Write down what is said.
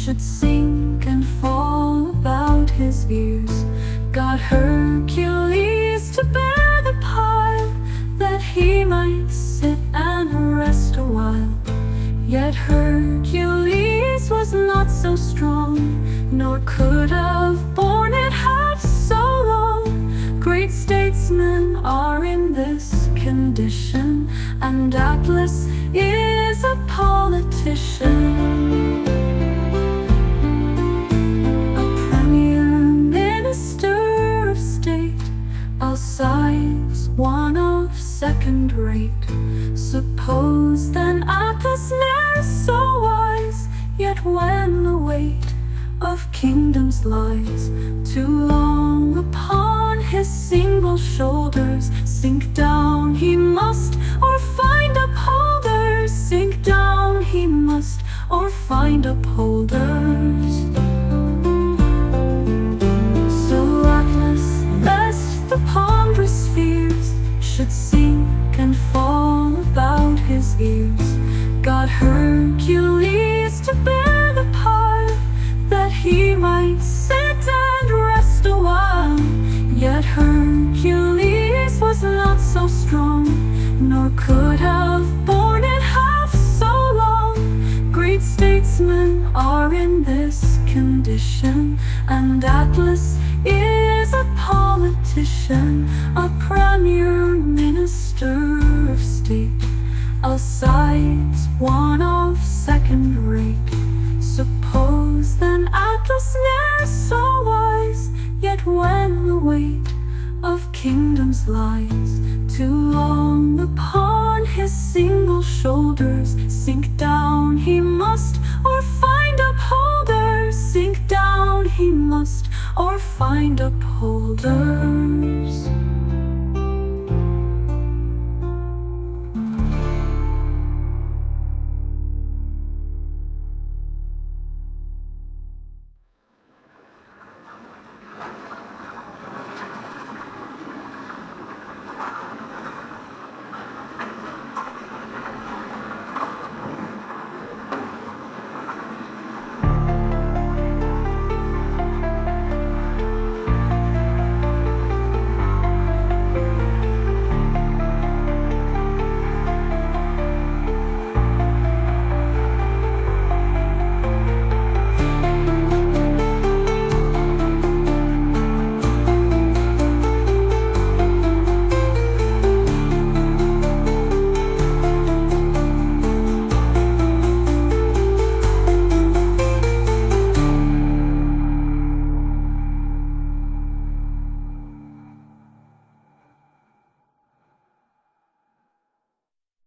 should sink and fall about his ears. God Hercules to bear the pile, that he might sit and rest a while. Yet Hercules was not so strong, nor could have borne it half so long. Great statesmen are in this condition, and Atlas is a politician. Alcides, one of second rate. Suppose then Atlas ne'er so wise, yet when the weight of kingdoms lies too long upon his single shoulders, sink down he must, or find upholders. Sink down he must, or find upholders. So Atlas, lest the ponderous spheres should sink and fall about his ears, God Hercules to bear the pile, that he might sit and rest a while. Yet Hercules was not so strong, nor could have borne it half so long. Great statesmen are in this condition, and Atlas is a politician, a premier minister of state. Alcides, one of second rate. Suppose then Atlas ne'er so wise, yet when the weight of kingdoms lies too long upon his single shoulders, sink down he must, or find upholders. Sink down he must, or find upholders.